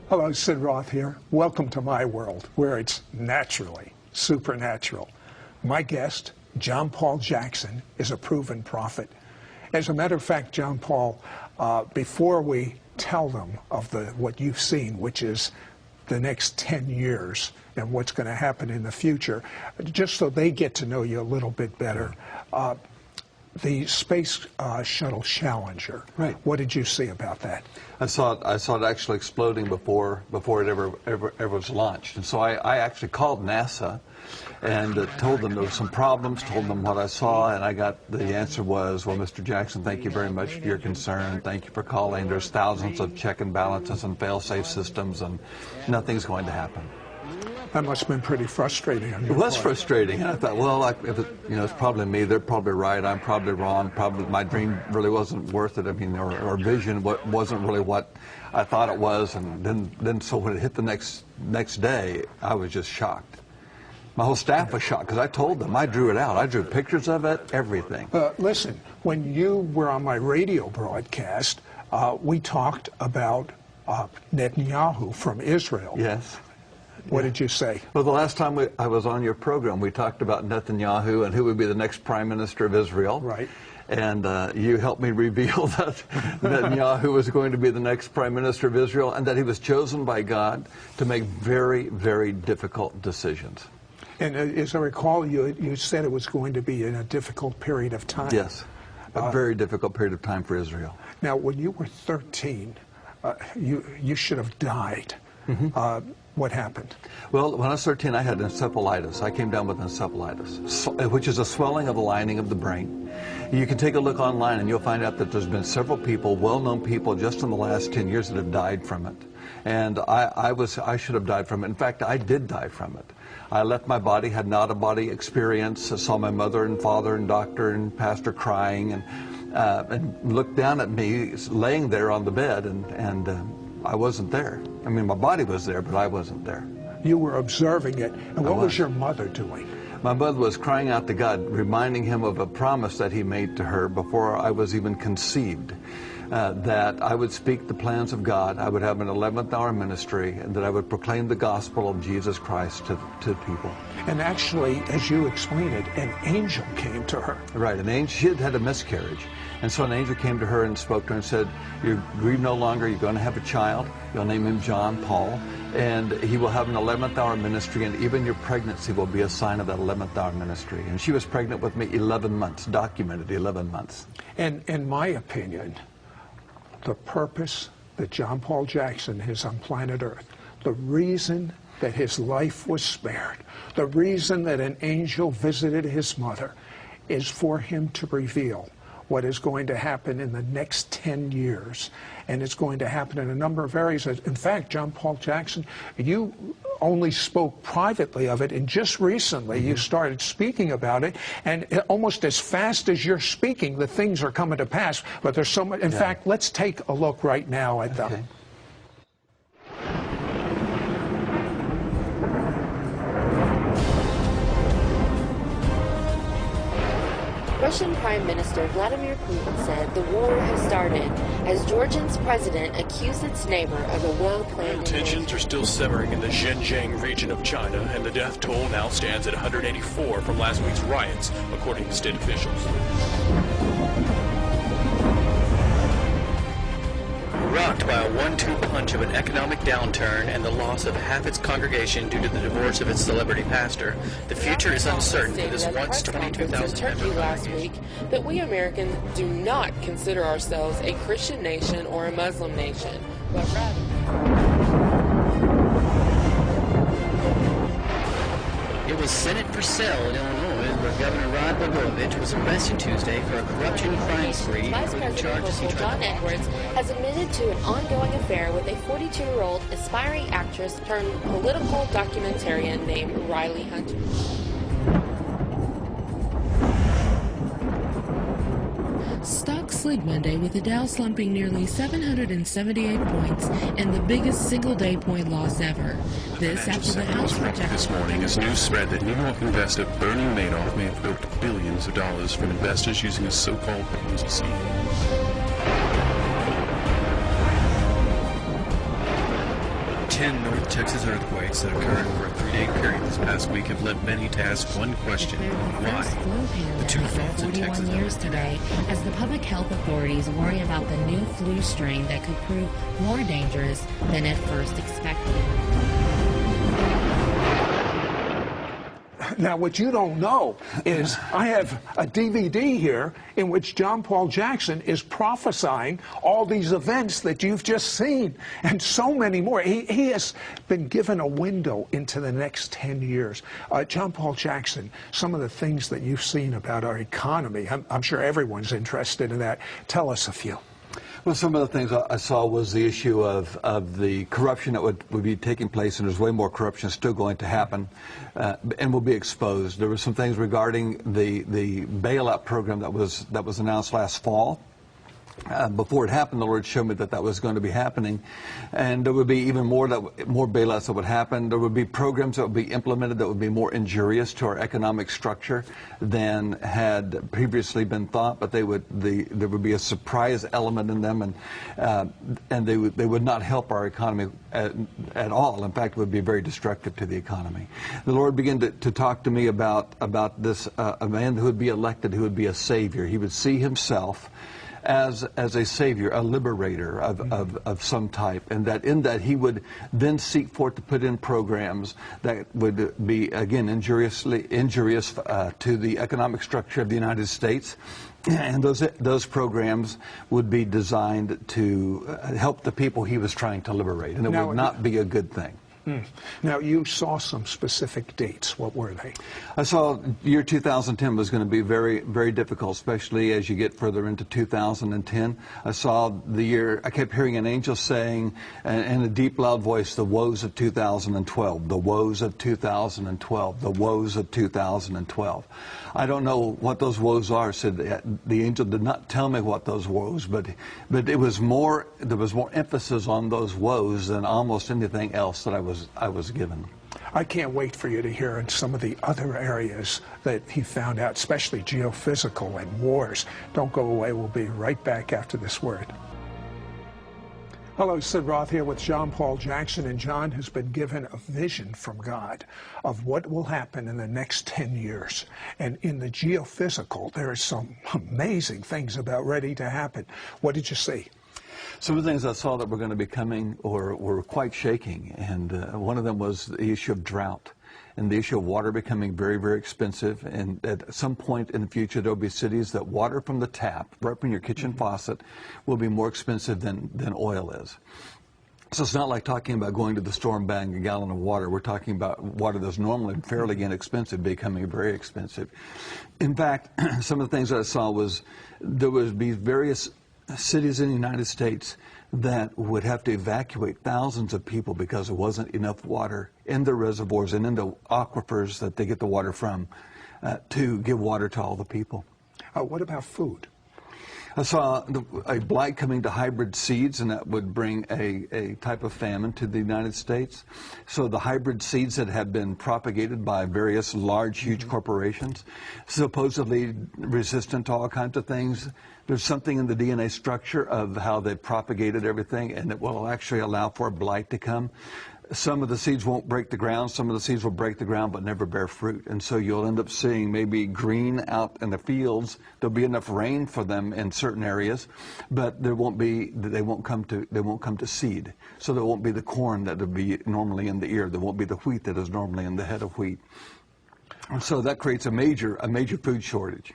Hello, Sid Roth here. Welcome to my world, where it's naturally supernatural. My guest, John Paul Jackson, is a proven prophet. As a matter of fact, John Paul, before we tell them of what you've seen, which is the next 10 years and what's going to happen in the future, just so they get to know you a little bit better, the Space Shuttle Challenger. Right. What did you see about that? I saw it actually exploding before it ever was launched. And so I actually called NASA and told them there were some problems, told them what I saw, and I got the answer was, well, Mr. Jackson, thank you very much for your concern. Thank you for calling. There's thousands of check and balances and fail-safe systems, and nothing's going to happen. That must have been pretty frustrating on your It was part. frustrating, and I thought, well, if it, it's probably me. They're probably right. I'm probably wrong. Probably my dream really wasn't worth it. I mean, or vision wasn't really what I thought it was. And then so when it hit the next day, I was just shocked. My whole staff was shocked because I told them. I drew it out. I drew pictures of it, everything. Listen, when you were on my radio broadcast, we talked about Netanyahu from Israel. Yes. What did you say? Well, the last time I was on your program, we talked about Netanyahu and who would be the next prime minister of Israel. Right. And you helped me reveal that Netanyahu was going to be the next prime minister of Israel and that he was chosen by God to make very, very difficult decisions. And as I recall, you said it was going to be in a difficult period of time. Yes, a very difficult period of time for Israel. Now, when you were 13, you should have died. Mm-hmm. What happened? Well, when I was 13, I had encephalitis. I came down with encephalitis, which is a swelling of the lining of the brain. You can take a look online and you'll find out that there's been several people, well-known people, just in the last 10 years that have died from it. And I should have died from it. In fact, I did die from it. I left my body, had an out-of-body experience. I saw my mother and father and doctor and pastor crying and looked down at me laying there on the bed and I wasn't there. I mean, my body was there, but I wasn't there. You were observing it. And what was your mother doing? My mother was crying out to God, reminding him of a promise that he made to her before I was even conceived, that I would speak the plans of God, I would have an 11th hour ministry, and that I would proclaim the gospel of Jesus Christ to people. And actually, as you explained it, an angel came to her. Right, an angel. She had had a miscarriage. And so an angel came to her and spoke to her and said, you grieve no longer, you're going to have a child, you'll name him John Paul, and he will have an 11th hour ministry, and even your pregnancy will be a sign of that 11th hour ministry. And she was pregnant with me 11 months, documented 11 months. And in my opinion, the purpose that John Paul Jackson has on planet Earth, the reason that his life was spared, the reason that an angel visited his mother, is for him to reveal what is going to happen in the next 10 years. And it's going to happen in a number of areas. In fact, John Paul Jackson, you only spoke privately of it, and just recently you started speaking about it, and almost as fast as you're speaking, the things are coming to pass. But there's so much. In fact, let's take a look right now at them. Russian Prime Minister Vladimir Putin said the war has started as Georgia's president accused its neighbor of a well-planned Tensions are still simmering in the Xinjiang region of China, and the death toll now stands at 184 from last week's riots, according to state officials. Rocked by a 1-2 punch of an economic downturn and the loss of half its congregation due to the divorce of its celebrity pastor, the future is uncertain for this once 22,000 Turkey last week that we Americans do not consider ourselves a Christian nation or a Muslim nation, but rather. It was Senate for sale in Illinois, where Governor Rod Blagojevich was arrested Tuesday for a corruption crime spree, including charges he tried John Edwards has admitted to an ongoing affair with a 42-year-old aspiring actress turned political documentarian named Riley Hunter. Stocks slid Monday with the Dow slumping nearly 778 points and the biggest single-day point loss ever. This after the House projected this morning as news spread that New York investor Bernie Madoff may have bilked billions of dollars from investors using a so-called Ponzi scheme. 10 North Texas earthquakes that occurred over a 3-day period this past week have led many to ask one question: why? The two faults in 41 Texas years today, as the public health authorities worry about the new flu strain that could prove more dangerous than at first expected. Now, what you don't know is I have a DVD here in which John Paul Jackson is prophesying all these events that you've just seen and so many more. He has been given a window into the next 10 years. John Paul Jackson, some of the things that you've seen about our economy, I'm sure everyone's interested in that. Tell us a few. Well, some of the things I saw was the issue of the corruption that would be taking place, and there's way more corruption still going to happen and will be exposed. There were some things regarding the bailout program that was announced last fall. Before it happened, the Lord showed me that was going to be happening, and there would be even more bailouts that would happen. There would be programs that would be implemented that would be more injurious to our economic structure than had previously been thought. But there would be a surprise element in them, and they would not help our economy at all. In fact, it would be very destructive to the economy. The Lord began to talk to me about this a man who would be elected, who would be a savior. He would see himself as a savior, a liberator of some type, and that in that he would then seek forth to put in programs that would be, again, injurious to the economic structure of the United States. And those programs would be designed to help the people he was trying to liberate, and it would not be a good thing. Now, you saw some specific dates. What were they? I saw year 2010 was going to be very, very difficult, especially as you get further into 2010. I saw the year, I kept hearing an angel saying in a deep, loud voice, the woes of 2012, the woes of 2012, the woes of 2012. I don't know what those woes are, said the angel did not tell me what those woes, but it was more, there was more emphasis on those woes than almost anything else that I was given. I can't wait for you to hear in some of the other areas that he found out, especially geophysical and wars. Don't go away. We'll be right back after this word. Hello, Sid Roth here with John Paul Jackson, and John has been given a vision from God of what will happen in the next 10 years. And in the geophysical, there are some amazing things about ready to happen. What did you see? Some of the things I saw that were going to be coming or were quite shaking, and one of them was the issue of drought and the issue of water becoming very, very expensive. And at some point in the future, there will be cities that water from the tap, right from your kitchen faucet, will be more expensive than oil is. So it's not like talking about going to the store and buying a gallon of water. We're talking about water that's normally fairly inexpensive becoming very expensive. In fact, some of the things that I saw was there would be various cities in the United States that would have to evacuate thousands of people because there wasn't enough water in the reservoirs and in the aquifers that they get the water from to give water to all the people. What about food? I saw a blight coming to hybrid seeds, and that would bring a type of famine to the United States. So the hybrid seeds that have been propagated by various large, huge corporations, supposedly resistant to all kinds of things. There's something in the DNA structure of how they propagated everything, and it will actually allow for a blight to come. Some of the seeds won't break the ground. Some of the seeds will break the ground but never bear fruit. And so you'll end up seeing maybe green out in the fields. There'll be enough rain for them in certain areas, but they won't come to seed. So there won't be the corn that would be normally in the ear. There won't be the wheat that is normally in the head of wheat. And so that creates a major food shortage.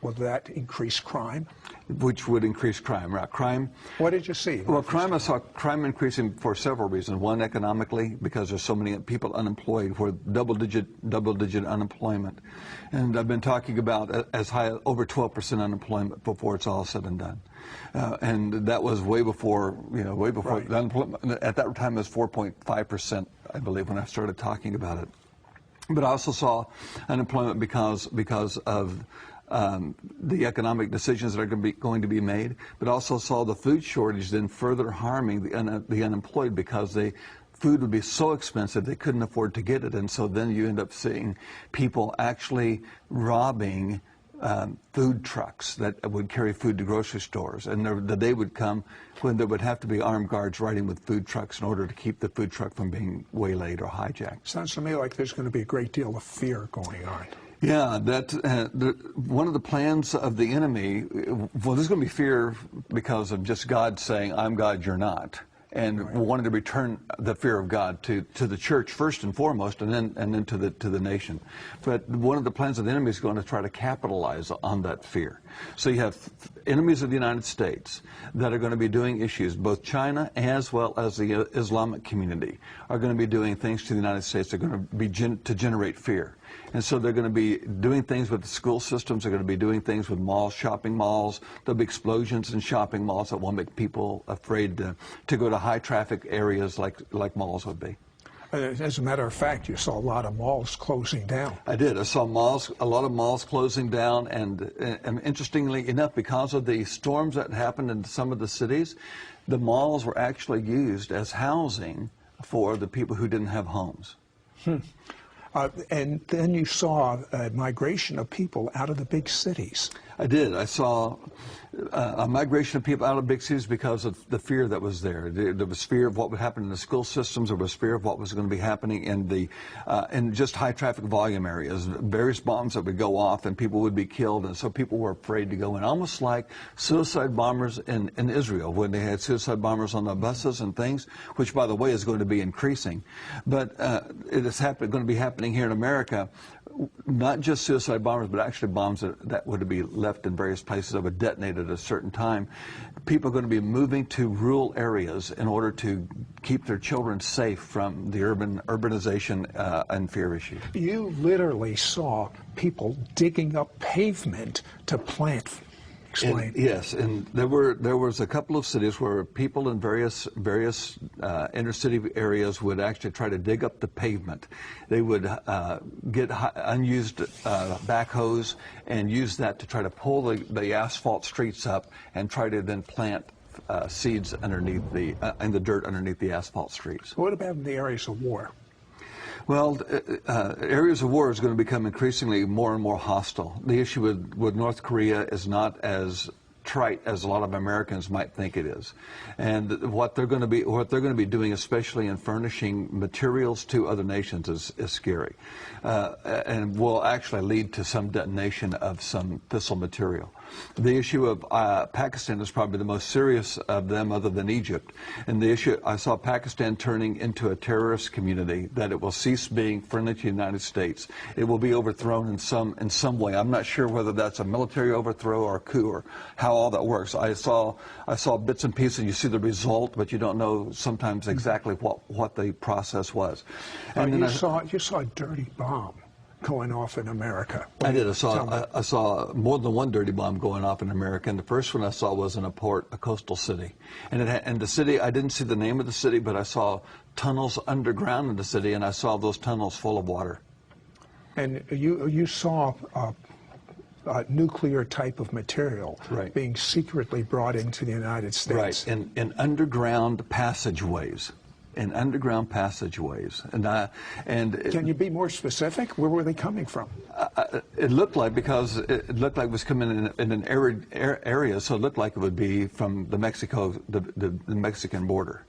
Will that increase crime? Which would increase crime, right? Crime. What did you see? Well, I saw crime increasing for several reasons. One, economically, because there's so many people unemployed, for double-digit unemployment. And I've been talking about as high as over 12% unemployment before it's all said and done. And that was way before, way before. Right. The unemployment at that time was 4.5%, I believe, when I started talking about it. But I also saw unemployment because of the economic decisions that are going to be made, but also saw the food shortage then further harming the unemployed because food would be so expensive they couldn't afford to get it. And so then you end up seeing people actually robbing food trucks that would carry food to grocery stores, and the day would come when there would have to be armed guards riding with food trucks in order to keep the food truck from being waylaid or hijacked. Sounds to me like there's going to be a great deal of fear going on. Yeah, one of the plans of the enemy, well, there's going to be fear because of just God saying, I'm God, you're not. And right. Wanted to return the fear of God to the church first and foremost, and then to the nation. But one of the plans of the enemy is going to try to capitalize on that fear. So you have enemies of the United States that are going to be doing issues. Both China as well as the Islamic community are going to be doing things to the United States that are going to be to generate fear. And so they're going to be doing things with the school systems. They're going to be doing things with malls, shopping malls. There'll be explosions in shopping malls that will make people afraid to go to high traffic areas like malls would be. As a matter of fact, you saw a lot of malls closing down. I did. I saw a lot of malls closing down, and interestingly enough, because of the storms that happened in some of the cities, the malls were actually used as housing for the people who didn't have homes. And then you saw a migration of people out of the big cities. I did. I saw a migration of people out of big cities because of the fear that was there. There was fear of what would happen in the school systems. There was fear of what was going to be happening in just high traffic volume areas. Various bombs that would go off and people would be killed, and so people were afraid to go in. Almost like suicide bombers in Israel, when they had suicide bombers on the buses and things, which, by the way, is going to be increasing. But it is going to be happening here in America. Not just suicide bombers, but actually bombs that would be left in various places that would detonate at a certain time. People are going to be moving to rural areas in order to keep their children safe from the urbanization and fear issues. You literally saw people digging up pavement to plant. Explain. Yes, and there was a couple of cities where people in various inner city areas would actually try to dig up the pavement. They would get unused backhoes and use that to try to pull the asphalt streets up and try to then plant seeds underneath in the dirt underneath the asphalt streets. What about in the areas of war? Well, areas of war is going to become increasingly more and more hostile. The issue with North Korea is not as trite as a lot of Americans might think it is, and what they're going to be doing, especially in furnishing materials to other nations, is scary, and will actually lead to some detonation of some fissile material. The issue of Pakistan is probably the most serious of them, other than Egypt. And the issue, I saw Pakistan turning into a terrorist community, that it will cease being friendly to the United States. It will be overthrown in some way. I'm not sure whether that's a military overthrow or a coup or how all that works. I saw bits and pieces. You see the result, but you don't know sometimes exactly what the process was. And you saw a dirty bomb going off in America. I did. I saw more than one dirty bomb going off in America, and the first one I saw was in a coastal city. And the city, I didn't see the name of the city, but I saw tunnels underground in the city, and I saw those tunnels full of water. And you saw a nuclear type of material being secretly brought into the United States. Right, in underground passageways. In underground passageways, and can you be more specific? Where were they coming from? It looked like, because it looked like it was coming in an arid area, so it looked like it would be from the Mexican border.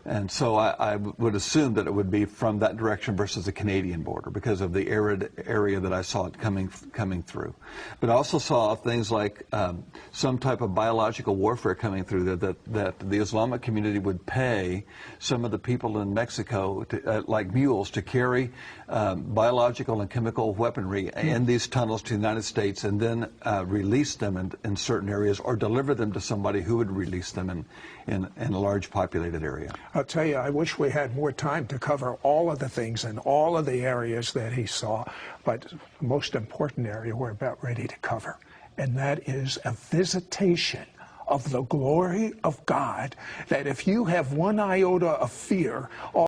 And so I would assume that it would be from that direction versus the Canadian border, because of the arid area that I saw it coming through. But I also saw things like some type of biological warfare coming through, that the Islamic community would pay some of the people in Mexico, like mules, to carry biological and chemical weaponry in these tunnels to the United States, and then release them in certain areas, or deliver them to somebody who would release them in a large populated area. I'll tell you, I wish we had more time to cover all of the things and all of the areas that he saw, but the most important area we're about ready to cover, and that is a visitation of the glory of God, that if you have one iota of fear,